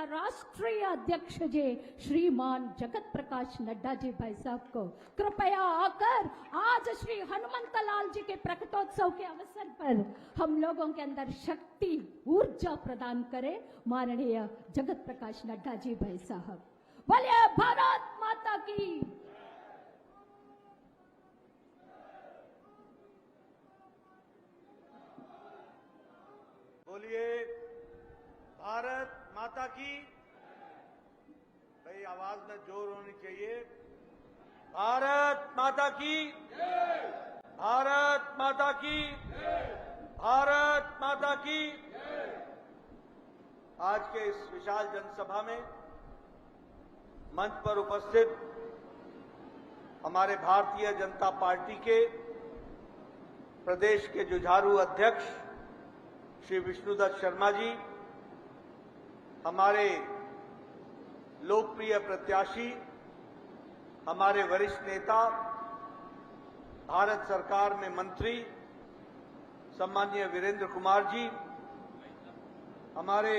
हमारा राष्ट्रीय अध्यक्ष जी श्रीमान जगत प्रकाश नड्डा जी भाई साहब को कृपया आकर आज श्री हनुमंत लाल जी के प्रकटोत्सव के अवसर पर हम लोगों के अंदर शक्ति ऊर्जा प्रदान करें। माननीय जगत प्रकाश नड्डा जी भाई साहब, बोलिए भारत माता की। बोलिए भारत माता की। भाई आवाज में जोर होनी चाहिए। भारत माता की, भारत माता की, भारत माता की। आज के इस विशाल जनसभा में मंच पर उपस्थित हमारे भारतीय जनता पार्टी के प्रदेश के जुझारू अध्यक्ष श्री विष्णुदत्त शर्मा जी, हमारे लोकप्रिय प्रत्याशी, हमारे वरिष्ठ नेता, भारत सरकार में मंत्री सम्माननीय वीरेंद्र कुमार जी, हमारे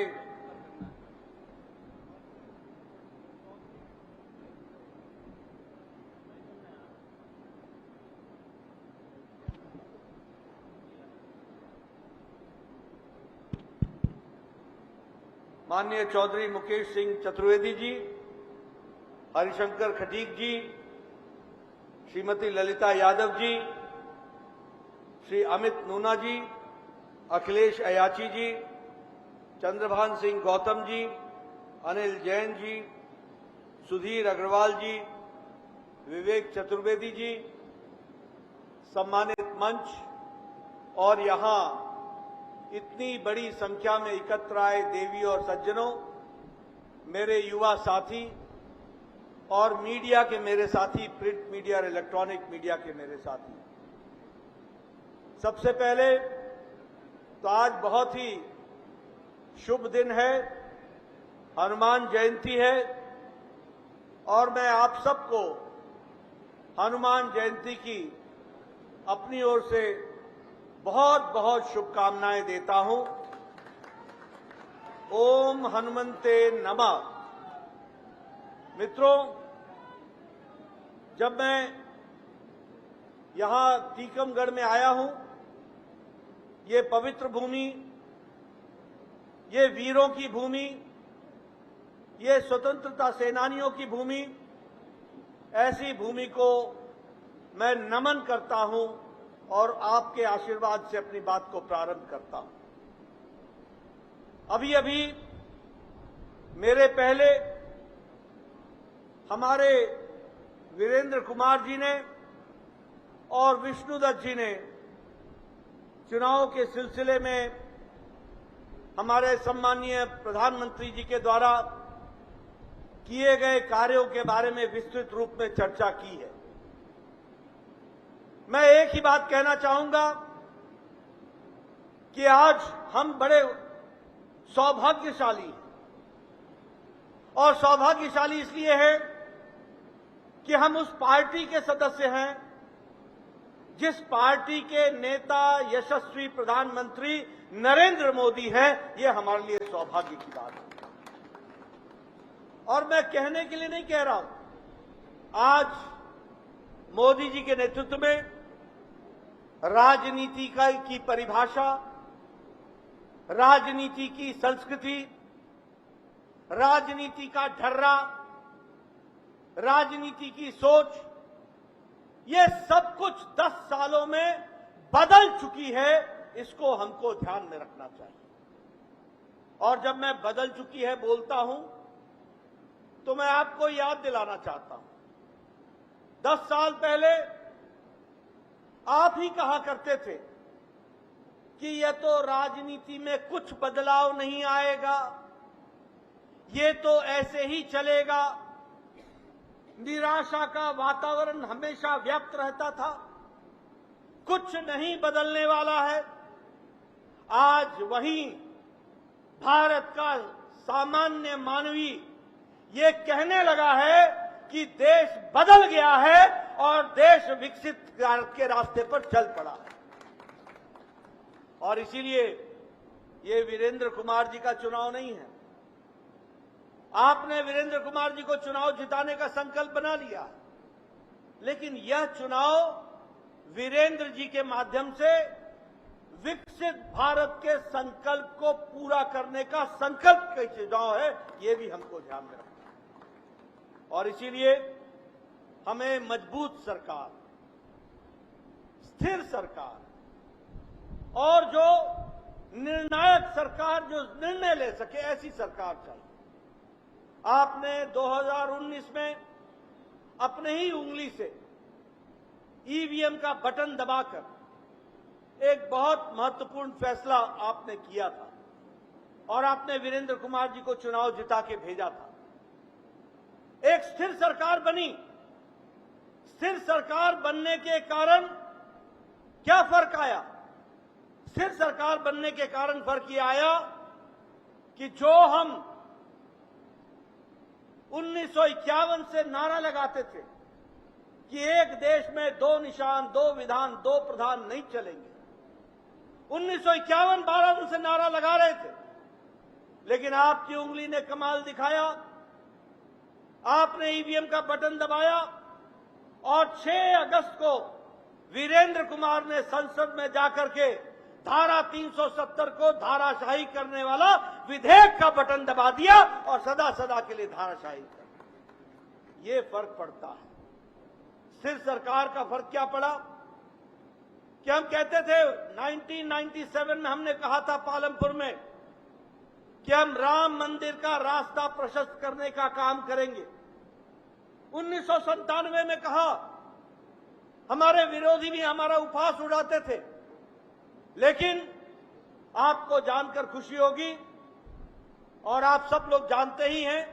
माननीय चौधरी मुकेश सिंह चतुर्वेदी जी, हरिशंकर खटीक जी, श्रीमती ललिता यादव जी, श्री अमित नूना जी, अखिलेश अयाची जी, चंद्रभान सिंह गौतम जी, अनिल जैन जी, सुधीर अग्रवाल जी, विवेक चतुर्वेदी जी, सम्मानित मंच और यहां इतनी बड़ी संख्या में एकत्र आए देवी और सज्जनों, मेरे युवा साथी और मीडिया के मेरे साथी, प्रिंट मीडिया और इलेक्ट्रॉनिक मीडिया के मेरे साथी, सबसे पहले तो आज बहुत ही शुभ दिन है, हनुमान जयंती है और मैं आप सबको हनुमान जयंती की अपनी ओर से बहुत बहुत शुभकामनाएं देता हूं। ओम हनुमंते नमः। मित्रों, जब मैं यहां टीकमगढ़ में आया हूं, ये पवित्र भूमि, ये वीरों की भूमि, ये स्वतंत्रता सेनानियों की भूमि, ऐसी भूमि को मैं नमन करता हूं और आपके आशीर्वाद से अपनी बात को प्रारंभ करता हूं। अभी अभी मेरे पहले हमारे वीरेंद्र कुमार जी ने और विष्णुदत्त जी ने चुनाव के सिलसिले में हमारे सम्माननीय प्रधानमंत्री जी के द्वारा किए गए कार्यों के बारे में विस्तृत रूप में चर्चा की है। मैं एक ही बात कहना चाहूंगा कि आज हम बड़े सौभाग्यशाली हैं, और सौभाग्यशाली इसलिए है कि हम उस पार्टी के सदस्य हैं जिस पार्टी के नेता यशस्वी प्रधानमंत्री नरेंद्र मोदी हैं। ये हमारे लिए सौभाग्य की बात है और मैं कहने के लिए नहीं कह रहा हूं। आज मोदी जी के नेतृत्व में राजनीति की परिभाषा, राजनीति की संस्कृति, राजनीति का ढर्रा, राजनीति की सोच, ये सब कुछ 10 सालों में बदल चुकी है। इसको हमको ध्यान में रखना चाहिए। और जब मैं बदल चुकी है बोलता हूं तो मैं आपको याद दिलाना चाहता हूं, 10 साल पहले आप ही कहा करते थे कि यह तो राजनीति में कुछ बदलाव नहीं आएगा, ये तो ऐसे ही चलेगा। निराशा का वातावरण हमेशा व्याप्त रहता था, कुछ नहीं बदलने वाला है। आज वही भारत का सामान्य मानवी ये कहने लगा है कि देश बदल गया है और देश विकसित के रास्ते पर चल पड़ा है। और इसीलिए ये वीरेंद्र कुमार जी का चुनाव नहीं है, आपने वीरेंद्र कुमार जी को चुनाव जिताने का संकल्प बना लिया, लेकिन यह चुनाव वीरेंद्र जी के माध्यम से विकसित भारत के संकल्प को पूरा करने का संकल्प का चुनाव है, यह भी हमको ध्यान में रखना है। और इसीलिए हमें मजबूत सरकार, स्थिर सरकार और जो निर्णायक सरकार, जो निर्णय ले सके, ऐसी सरकार चाहिए। आपने 2019 में अपने ही उंगली से ईवीएम का बटन दबाकर एक बहुत महत्वपूर्ण फैसला आपने किया था और आपने वीरेंद्र कुमार जी को चुनाव जिता के भेजा था। एक स्थिर सरकार बनी। स्थिर सरकार बनने के कारण क्या फर्क आया? स्थिर सरकार बनने के कारण फर्क यह आया कि जो हम 1951 से नारा लगाते थे कि एक देश में दो निशान, दो विधान, दो प्रधान नहीं चलेंगे, 1951 12 दिन से नारा लगा रहे थे, लेकिन आपकी उंगली ने कमाल दिखाया। आपने ईवीएम का बटन दबाया और 6 अगस्त को वीरेंद्र कुमार ने संसद में जाकर के धारा 370 को धाराशाही करने वाला विधेयक का बटन दबा दिया और सदा सदा के लिए धाराशाही कर दिया। ये फर्क पड़ता है। स्थिर सरकार का फर्क क्या पड़ा कि हम कहते थे 1997 में हमने कहा था पालमपुर में कि हम राम मंदिर का रास्ता प्रशस्त करने का काम करेंगे। 1997 में कहा, हमारे विरोधी भी हमारा उपहास उड़ाते थे, लेकिन आपको जानकर खुशी होगी और आप सब लोग जानते ही हैं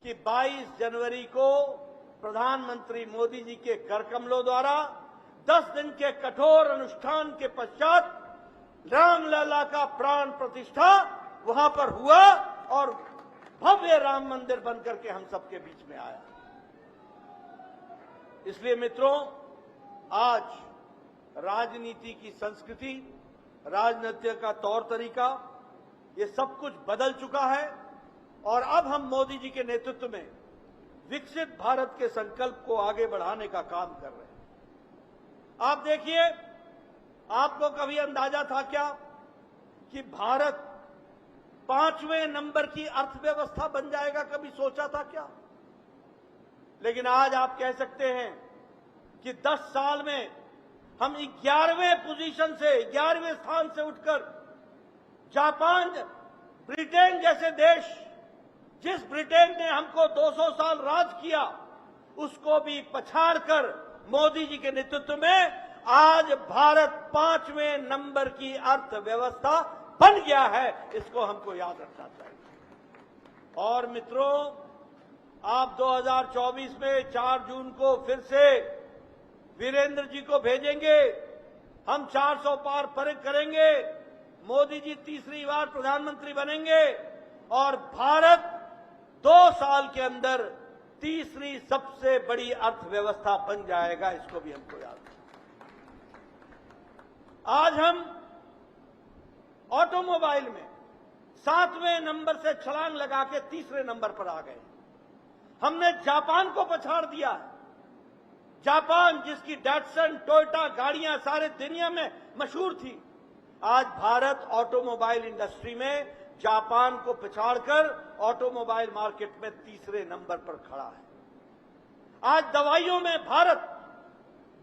कि 22 जनवरी को प्रधानमंत्री मोदी जी के कर कमलों द्वारा 10 दिन के कठोर अनुष्ठान के पश्चात रामलला का प्राण प्रतिष्ठा वहां पर हुआ और भव्य राम मंदिर बनकर के हम सबके बीच में आया। इसलिए मित्रों, आज राजनीति की संस्कृति, राजनीति का तौर तरीका, ये सब कुछ बदल चुका है और अब हम मोदी जी के नेतृत्व में विकसित भारत के संकल्प को आगे बढ़ाने का काम कर रहे हैं। आप देखिए, आपको कभी अंदाजा था क्या कि भारत 5वें नंबर की अर्थव्यवस्था बन जाएगा? कभी सोचा था क्या? लेकिन आज आप कह सकते हैं कि 10 साल में हम 11वें पोजीशन से, 11वें स्थान से उठकर जापान, ब्रिटेन जैसे देश, जिस ब्रिटेन ने हमको 200 साल राज किया, उसको भी पछाड़कर मोदी जी के नेतृत्व में आज भारत 5वें नंबर की अर्थव्यवस्था बन गया है। इसको हमको याद रखना चाहिए। और मित्रों, आप 2024 में 4 जून को फिर से वीरेंद्र जी को भेजेंगे। हम 400 पार करेंगे, मोदी जी तीसरी बार प्रधानमंत्री बनेंगे और भारत 2 साल के अंदर तीसरी सबसे बड़ी अर्थव्यवस्था बन जाएगा। इसको भी हमको याद रखना। आज हम ऑटोमोबाइल में 7वें नंबर से छलांग लगा के तीसरे नंबर पर आ गए। हमने जापान को पछाड़ दिया है। जापान, जिसकी डैटसन, टोयोटा गाड़ियां सारे दुनिया में मशहूर थी, आज भारत ऑटोमोबाइल इंडस्ट्री में जापान को पछाड़कर ऑटोमोबाइल मार्केट में तीसरे नंबर पर खड़ा है। आज दवाइयों में भारत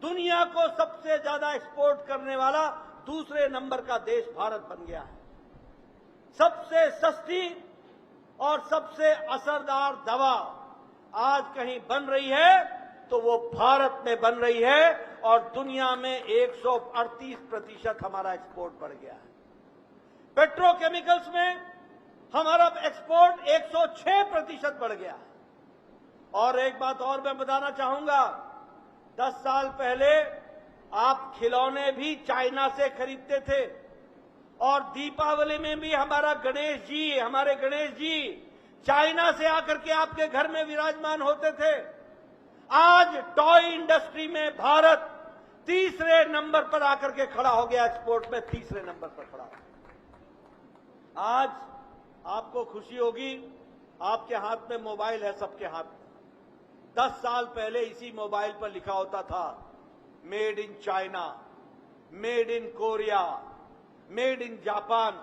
दुनिया को सबसे ज्यादा एक्सपोर्ट करने वाला दूसरे नंबर का देश भारत बन गया है। सबसे सस्ती और सबसे असरदार दवा आज कहीं बन रही है तो वो भारत में बन रही है और दुनिया में 138% हमारा एक्सपोर्ट बढ़ गया है। पेट्रोकेमिकल्स में हमारा एक्सपोर्ट 106% बढ़ गया है। और एक बात और मैं बताना चाहूंगा, 10 साल पहले आप खिलौने भी चाइना से खरीदते थे और दीपावली में भी हमारे गणेश जी चाइना से आकर के आपके घर में विराजमान होते थे। आज टॉय इंडस्ट्री में भारत तीसरे नंबर पर आकर के खड़ा हो गया, एक्सपोर्ट में तीसरे नंबर पर खड़ा हो गया। आज आपको खुशी होगी आपके हाथ में मोबाइल है, सबके हाथ में। 10 साल पहले इसी मोबाइल पर लिखा होता था made in China, made in Korea, made in Japan.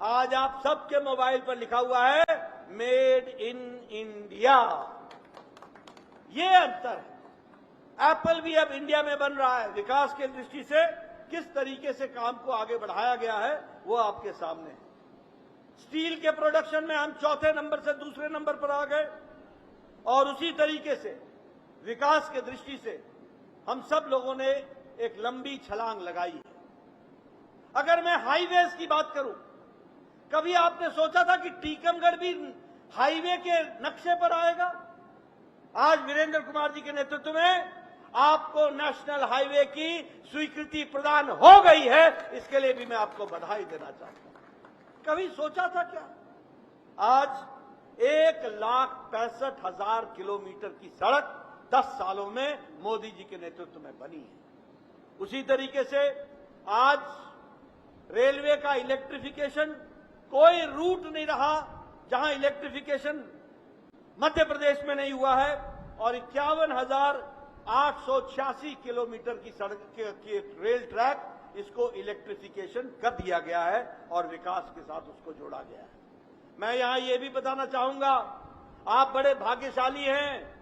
आज आप सबके मोबाइल पर लिखा हुआ है मेड इन इंडिया। ये अंतर है। एप्पल भी अब इंडिया में बन रहा है। विकास की दृष्टि से किस तरीके से काम को आगे बढ़ाया गया है वो आपके सामने है। स्टील के प्रोडक्शन में हम चौथे नंबर से दूसरे नंबर पर आ गए और उसी तरीके से विकास की दृष्टि से हम सब लोगों ने एक लंबी छलांग लगाई है। अगर मैं हाईवेज की बात करूं, कभी आपने सोचा था कि टीकमगढ़ भी हाईवे के नक्शे पर आएगा? आज वीरेंद्र कुमार जी के नेतृत्व में आपको नेशनल हाईवे की स्वीकृति प्रदान हो गई है। इसके लिए भी मैं आपको बधाई देना चाहता हूं। कभी सोचा था क्या? आज 1,65,000 किलोमीटर की सड़क 10 सालों में मोदी जी के नेतृत्व में बनी है। उसी तरीके से आज रेलवे का इलेक्ट्रिफिकेशन, कोई रूट नहीं रहा जहां इलेक्ट्रिफिकेशन मध्य प्रदेश में नहीं हुआ है और 51,886 किलोमीटर की सड़क की रेल ट्रैक, इसको इलेक्ट्रिफिकेशन कर दिया गया है और विकास के साथ उसको जोड़ा गया है। मैं यहां यह भी बताना चाहूंगा, आप बड़े भाग्यशाली हैं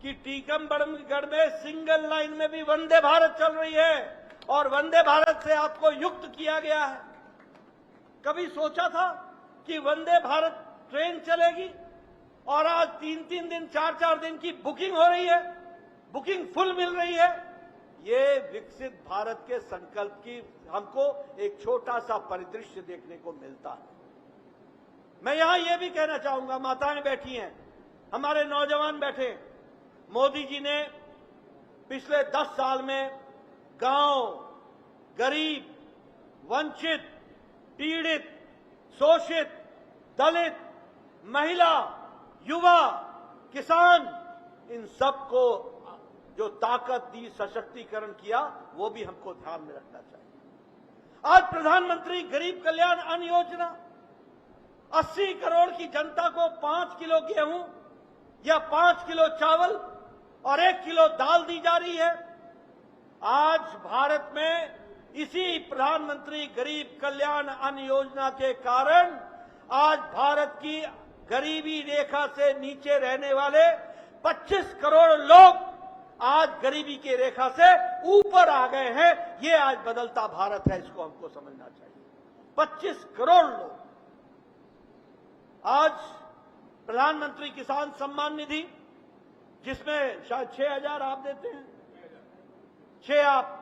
कि टीकमगढ़ में सिंगल लाइन में भी वंदे भारत चल रही है और वंदे भारत से आपको युक्त किया गया है। कभी सोचा था कि वंदे भारत ट्रेन चलेगी और आज 3-3 दिन 4-4 दिन की बुकिंग हो रही है, बुकिंग फुल मिल रही है। ये विकसित भारत के संकल्प की हमको एक छोटा सा परिदृश्य देखने को मिलता है। मैं यहां यह भी कहना चाहूंगा, माताएं बैठी हैं, हमारे नौजवान बैठे, मोदी जी ने पिछले 10 साल में गांव, गरीब, वंचित, पीड़ित, शोषित, दलित, महिला, युवा, किसान, इन सबको जो ताकत दी, सशक्तिकरण किया, वो भी हमको ध्यान में रखना चाहिए। आज प्रधानमंत्री गरीब कल्याण अन्न योजना 80 करोड़ की जनता को 5 किलो गेहूं या 5 किलो चावल और 1 किलो दाल दी जा रही है। आज भारत में इसी प्रधानमंत्री गरीब कल्याण अन्न योजना के कारण आज भारत की गरीबी रेखा से नीचे रहने वाले 25 करोड़ लोग आज गरीबी की रेखा से ऊपर आ गए हैं। ये आज बदलता भारत है, इसको हमको समझना चाहिए। 25 करोड़ लोग आज प्रधानमंत्री किसान सम्मान निधि, जिसमें शायद 6,000 आप देते हैं, 6 आप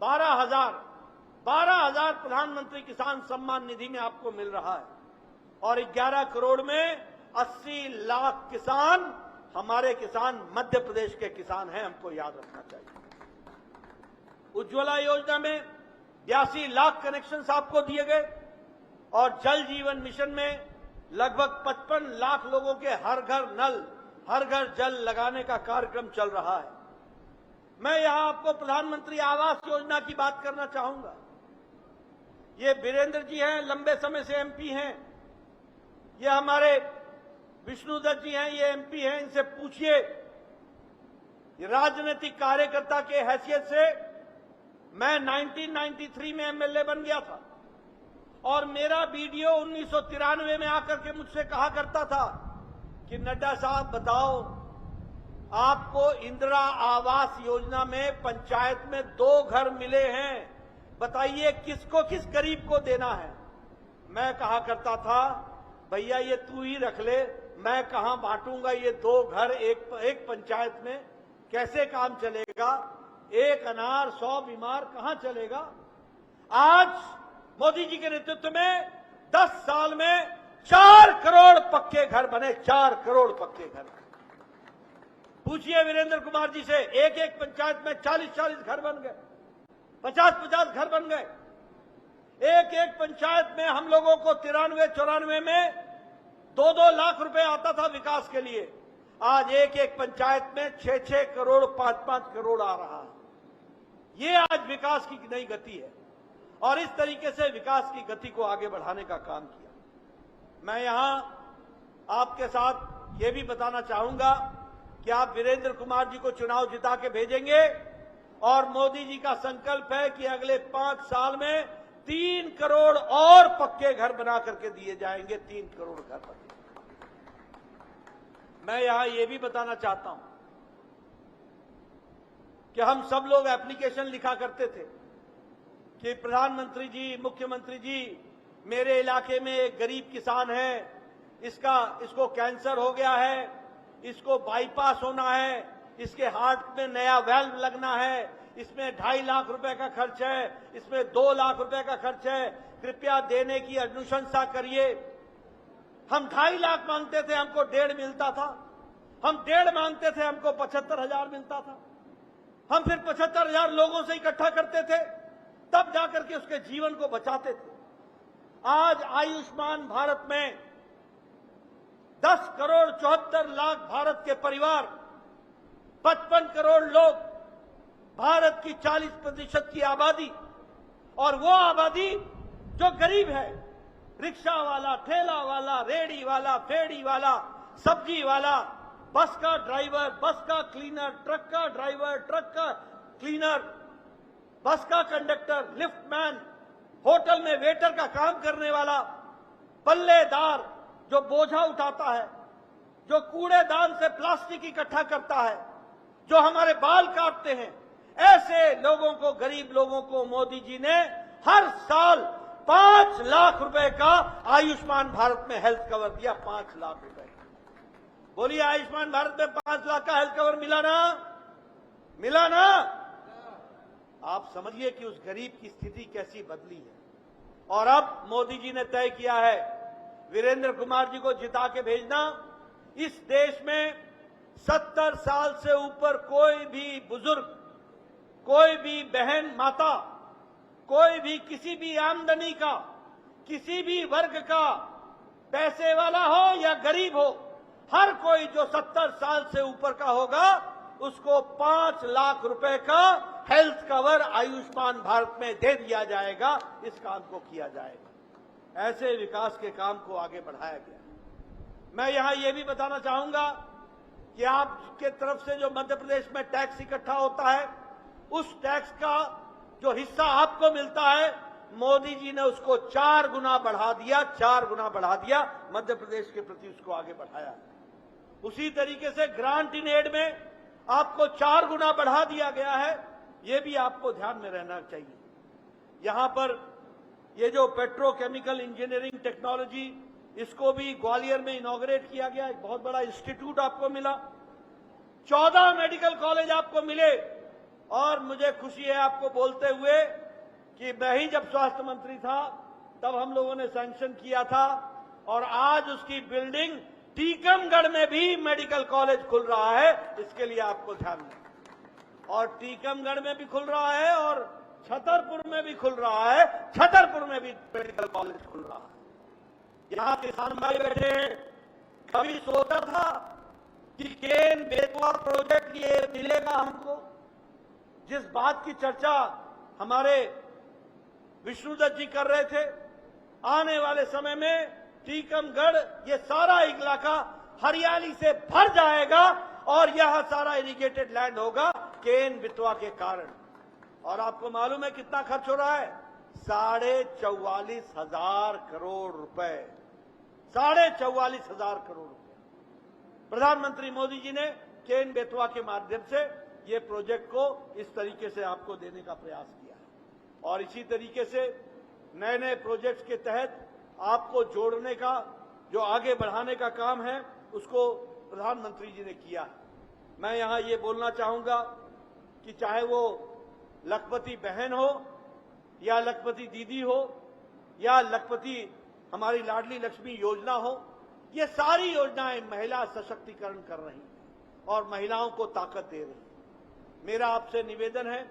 12,000 प्रधानमंत्री किसान सम्मान निधि में आपको मिल रहा है और 11 करोड़ में 80 लाख किसान हमारे किसान मध्य प्रदेश के किसान हैं, हमको याद रखना चाहिए। उज्ज्वला योजना में 82 लाख कनेक्शंस आपको दिए गए और जल जीवन मिशन में लगभग 55 लाख लोगों के हर घर नल, हर घर जल लगाने का कार्यक्रम चल रहा है। मैं यहां आपको प्रधानमंत्री आवास योजना की बात करना चाहूंगा। ये वीरेंद्र जी हैं, लंबे समय से एमपी हैं। ये हमारे विष्णुदत्त जी हैं, ये एमपी हैं, इनसे पूछिए। राजनीतिक कार्यकर्ता के हैसियत से मैं 1993 में एमएलए बन गया था और मेरा वीडियो 1993 में आकर के मुझसे कहा करता था कि नड्डा साहब बताओ, आपको इंदिरा आवास योजना में पंचायत में 2 घर मिले हैं, बताइए किसको, किस गरीब को देना है। मैं कहा करता था, भैया ये तू ही रख ले, मैं कहां बांटूंगा ये 2 घर एक पंचायत में, कैसे काम चलेगा? 1 अनार 100 बीमार कहां चलेगा? आज मोदी जी के नेतृत्व में 10 साल में 4 करोड़ पक्के घर बने, 4 करोड़ पक्के घर। पूछिए वीरेंद्र कुमार जी से, एक पंचायत में 40-40 घर बन गए, 50-50 घर बन गए। एक पंचायत में हम लोगों को 93-94 में 2-2 लाख रुपए आता था विकास के लिए। आज एक पंचायत में 6-6 करोड़ 5-5 करोड़ आ रहा है। ये आज विकास की नई गति है और इस तरीके से विकास की गति को आगे बढ़ाने का काम किया। मैं यहां आपके साथ ये भी बताना चाहूंगा कि आप वीरेंद्र कुमार जी को चुनाव जिता के भेजेंगे और मोदी जी का संकल्प है कि अगले 5 साल में 3 करोड़ और पक्के घर बना करके दिए जाएंगे। 3 करोड़ घर बने। मैं यहां ये भी बताना चाहता हूं कि हम सब लोग एप्लीकेशन लिखा करते थे कि प्रधानमंत्री जी, मुख्यमंत्री जी, मेरे इलाके में एक गरीब किसान है, इसको कैंसर हो गया है, इसको बाईपास होना है, इसके हार्ट में नया वाल्व लगना है, इसमें 2.5 लाख रुपए का खर्च है, इसमें 2 लाख रुपए का खर्च है, कृपया देने की अनुशंसा करिए। हम 2.5 लाख मांगते थे, हमको 1.5 मिलता था। हम 1.5 मांगते थे, हमको 75,000 मिलता था। हम फिर 75,000 लोगों से इकट्ठा करते थे, तब जाकर के उसके जीवन को बचाते थे। आज आयुष्मान भारत में 10 करोड़ 74 लाख भारत के परिवार, 55 करोड़ लोग, भारत की 40% की आबादी, और वो आबादी जो गरीब है, रिक्शा वाला, ठेला वाला, रेड़ी वाला, फेड़ी वाला, सब्जी वाला, बस का ड्राइवर, बस का क्लीनर, ट्रक का ड्राइवर, ट्रक का क्लीनर, बस का कंडक्टर, लिफ्टमैन, होटल में वेटर का काम करने वाला, पल्लेदार जो बोझा उठाता है, जो कूड़ेदान से प्लास्टिक इकट्ठा करता है, जो हमारे बाल काटते हैं, ऐसे लोगों को, गरीब लोगों को मोदी जी ने हर साल 5 लाख रुपए का आयुष्मान भारत में हेल्थ कवर दिया। 5 लाख रुपए। बोलिए, आयुष्मान भारत में 5 लाख का हेल्थ कवर मिला ना? मिला ना? आप समझिए कि उस गरीब की स्थिति कैसी बदली है। और अब मोदी जी ने तय किया है वीरेंद्र कुमार जी को जिता के भेजना। इस देश में 70 साल से ऊपर कोई भी बुजुर्ग, कोई भी बहन माता, कोई भी किसी भी आमदनी का, किसी भी वर्ग का, पैसे वाला हो या गरीब हो, हर कोई जो 70 साल से ऊपर का होगा, उसको 5 लाख रुपए का हेल्थ कवर आयुष्मान भारत में दे दिया जाएगा। इस काम को किया जाएगा। ऐसे विकास के काम को आगे बढ़ाया गया। मैं यहां यह भी बताना चाहूंगा कि आपके तरफ से जो मध्य प्रदेश में टैक्स इकट्ठा होता है, उस टैक्स का जो हिस्सा आपको मिलता है, मोदी जी ने उसको 4 गुना बढ़ा दिया। 4 गुना बढ़ा दिया। मध्य प्रदेश के प्रति उसको आगे बढ़ाया। उसी तरीके से ग्रांट इन एड में आपको 4 गुना बढ़ा दिया गया है। ये भी आपको ध्यान में रहना चाहिए। यहां पर ये जो पेट्रोकेमिकल इंजीनियरिंग टेक्नोलॉजी, इसको भी ग्वालियर में इनॉग्रेट किया गया। एक बहुत बड़ा इंस्टीट्यूट आपको मिला। 14 मेडिकल कॉलेज आपको मिले। और मुझे खुशी है आपको बोलते हुए कि मैं ही जब स्वास्थ्य मंत्री था, तब हम लोगों ने सैंक्शन किया था, और आज उसकी बिल्डिंग टीकमगढ़ में भी मेडिकल कॉलेज खुल रहा है। इसके लिए आपको ध्यान दें। और टीकमगढ़ में भी खुल रहा है और छतरपुर में भी खुल रहा है। छतरपुर में भी मेडिकल कॉलेज खुल रहा है। यहां किसान भाई बैठे हैं। कभी सोचा था कि केन बेतवा प्रोजेक्ट ये मिलेगा हमको? जिस बात की चर्चा हमारे विष्णुदत्त जी कर रहे थे, आने वाले समय में टीकमगढ़, ये सारा इलाका हरियाली से भर जाएगा और यह सारा इरिगेटेड लैंड होगा केन बेतवा के कारण। और आपको मालूम है कितना खर्च हो रहा है? 44,500 करोड़ रुपए। 44,500 करोड़ रुपए प्रधानमंत्री मोदी जी ने केन बेतवा के माध्यम से ये प्रोजेक्ट को इस तरीके से आपको देने का प्रयास किया है। और इसी तरीके से नए नए प्रोजेक्ट्स के तहत आपको जोड़ने का, जो आगे बढ़ाने का काम है, उसको प्रधानमंत्री जी ने किया है। मैं यहां ये बोलना चाहूंगा कि चाहे वो लखपति बहन हो या लखपति दीदी हो या लखपति हमारी लाडली लक्ष्मी योजना हो, ये सारी योजनाएं महिला सशक्तिकरण कर रही हैं और महिलाओं को ताकत दे रही हैं। मेरा आपसे निवेदन है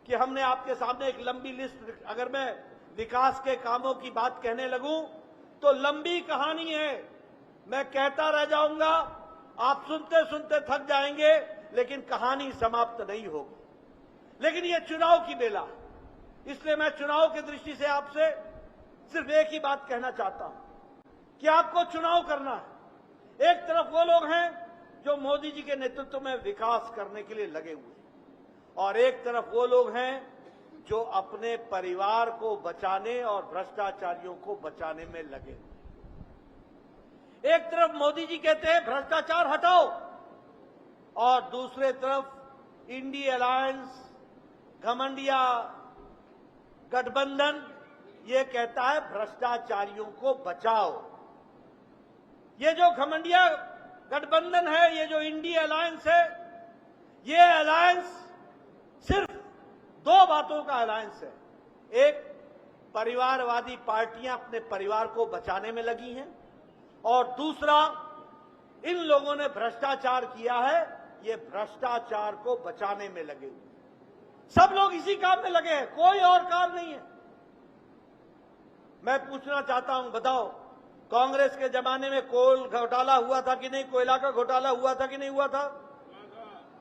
कि हमने आपके सामने एक लंबी लिस्ट, अगर मैं विकास के कामों की बात कहने लगूं तो लंबी कहानी है। मैं कहता रह जाऊंगा, आप सुनते सुनते थक जाएंगे, लेकिन कहानी समाप्त नहीं होगी। लेकिन ये चुनाव की बेला है, इसलिए मैं चुनाव की दृष्टि से आपसे सिर्फ एक ही बात कहना चाहता हूं कि आपको चुनाव करना है। एक तरफ वो लोग हैं जो मोदी जी के नेतृत्व में विकास करने के लिए लगे हुए हैं और एक तरफ वो लोग हैं जो अपने परिवार को बचाने और भ्रष्टाचारियों को बचाने में लगे हुए हैं। एक तरफ मोदी जी कहते हैं भ्रष्टाचार हटाओ और दूसरे तरफ इंडी अलायंस, घमंडिया गठबंधन ये कहता है भ्रष्टाचारियों को बचाओ। ये जो घमंडिया गठबंधन है, ये जो इंडी अलायंस है, ये अलायंस सिर्फ दो बातों का अलायंस है। एक, परिवारवादी पार्टियां अपने परिवार को बचाने में लगी हैं और दूसरा, इन लोगों ने भ्रष्टाचार किया है, ये भ्रष्टाचार को बचाने में लगे हुए। सब लोग इसी काम में लगे हैं, कोई और काम नहीं है। मैं पूछना चाहता हूं, बताओ कांग्रेस के जमाने में कोल घोटाला हुआ था कि नहीं? कोयला का घोटाला हुआ था कि नहीं हुआ था?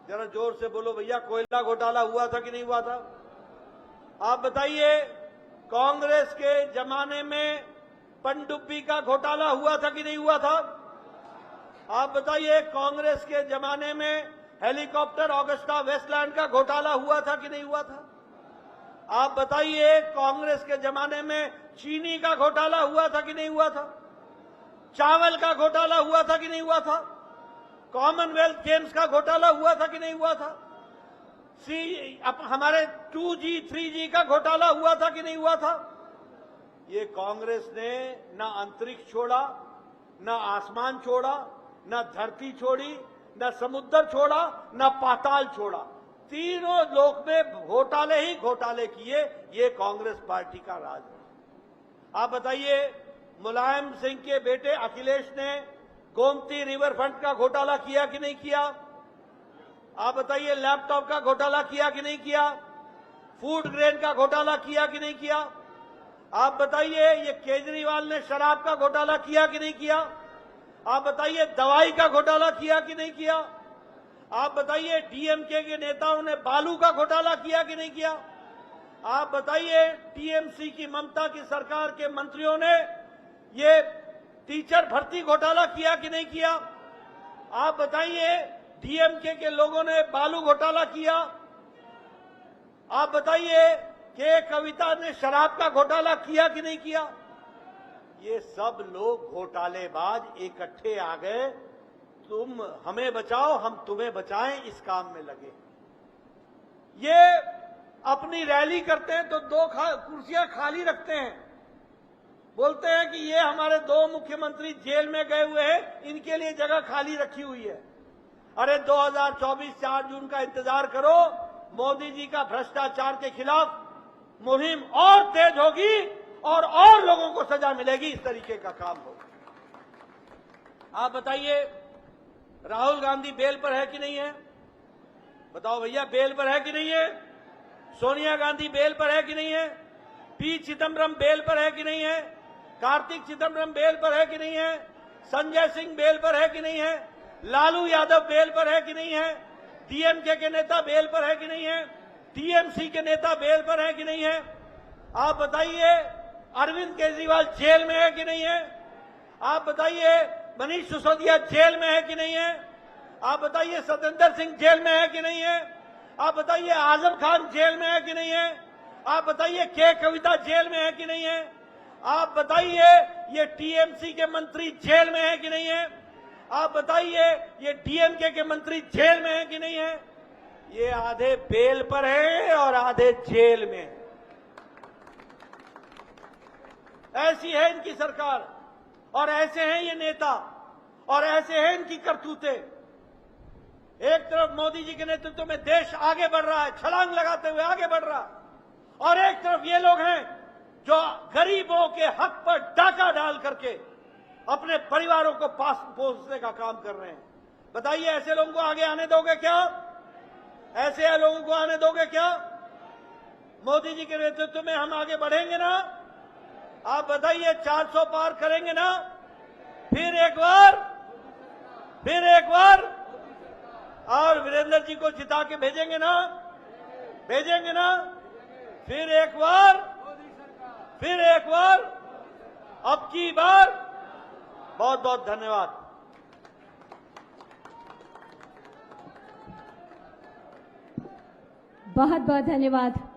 जरा जोर से बोलो भैया, कोयला घोटाला हुआ था कि नहीं हुआ था? आप बताइए, कांग्रेस के जमाने में पनडुब्बी का घोटाला हुआ था कि नहीं हुआ था? आप बताइए, कांग्रेस के जमाने में हेलीकॉप्टर ऑगस्टा वेस्टलैंड का घोटाला हुआ था कि नहीं हुआ था? आप बताइए, कांग्रेस के जमाने में चीनी का घोटाला हुआ था कि नहीं हुआ था? चावल का घोटाला हुआ था कि नहीं हुआ था? कॉमनवेल्थ गेम्स का घोटाला हुआ था कि नहीं हुआ था? हमारे 2G 3G का घोटाला हुआ था कि नहीं हुआ था? ये कांग्रेस ने ना अंतरिक्ष छोड़ा, ना आसमान छोड़ा, ना धरती छोड़ी, ना समुद्र छोड़ा, ना पाताल छोड़ा। तीनों लोक में घोटाले ही घोटाले किए। ये कांग्रेस पार्टी का राज है। आप बताइए, मुलायम सिंह के बेटे अखिलेश ने गोमती रिवर फ्रंट का घोटाला किया कि नहीं किया? आप बताइए, लैपटॉप का घोटाला किया कि नहीं किया? फूड ग्रेन का घोटाला किया कि नहीं किया? आप बताइए, ये केजरीवाल ने शराब का घोटाला किया कि नहीं किया? आप बताइए, दवाई का घोटाला किया कि नहीं किया? आप बताइए, डीएमके के नेताओं ने बालू का घोटाला किया कि नहीं किया? आप बताइए, टीएमसी की ममता की सरकार के मंत्रियों ने ये टीचर भर्ती घोटाला किया कि नहीं किया? आप बताइए, डीएमके के लोगों ने बालू घोटाला किया? आप बताइए कि कविता ने शराब का घोटाला किया कि नहीं किया? ये सब लोग घोटालेबाज इकट्ठे आ गए, तुम हमें बचाओ हम तुम्हें बचाएं, इस काम में लगे। ये अपनी रैली करते हैं तो दो कुर्सियां खाली रखते हैं, बोलते हैं कि ये हमारे दो मुख्यमंत्री जेल में गए हुए हैं, इनके लिए जगह खाली रखी हुई है। अरे 2024 4 जून का इंतजार करो, मोदी जी का भ्रष्टाचार के खिलाफ मुहिम और तेज होगी और लोगों को सजा मिलेगी। इस तरीके का काम होगा। आप बताइए, राहुल गांधी बेल पर है कि नहीं है? बताओ भैया, बेल पर है कि नहीं है? सोनिया गांधी बेल पर है कि नहीं है? पी चिदम्बरम बेल पर है कि नहीं है? कार्तिक चिदम्बरम बेल पर है कि नहीं है? संजय सिंह बेल पर है कि नहीं है? लालू यादव बेल पर है कि नहीं है? डीएमके के नेता बेल पर है कि नहीं है? टीएमसी के नेता बेल पर है कि नहीं है? आप बताइए, अरविंद केजरीवाल जेल में है कि नहीं है? आप बताइए, मनीष सिसोदिया जेल में है कि नहीं है? आप बताइए, सत्येंद्र सिंह जेल में है कि नहीं है? आप बताइए, आजम खान जेल में है कि नहीं है? आप बताइए, के कविता जेल में है कि नहीं है? आप बताइए, ये टीएमसी के मंत्री जेल में है कि नहीं है? आप बताइए, ये डीएमके के मंत्री जेल में है कि नहीं है? ये आधे बेल पर है और आधे जेल में है। ऐसी है इनकी सरकार और ऐसे हैं ये नेता और ऐसे हैं इनकी करतूतें। एक तरफ मोदी जी के नेतृत्व में देश आगे बढ़ रहा है, छलांग लगाते हुए आगे बढ़ रहा है, और एक तरफ ये लोग हैं जो गरीबों के हक पर डाका डाल करके अपने परिवारों को पास पोसने का काम कर रहे हैं। बताइए, ऐसे लोगों को आगे आने दोगे क्या? ऐसे लोगों को आने दोगे क्या? मोदी जी के नेतृत्व में हम आगे बढ़ेंगे ना? आप बताइए, 400 पार करेंगे ना? फिर एक बार और वीरेंद्र जी को जिता के भेजेंगे ना? भेजेंगे ना? फिर एक बार अब की बार बहुत बहुत धन्यवाद। बहुत बहुत धन्यवाद।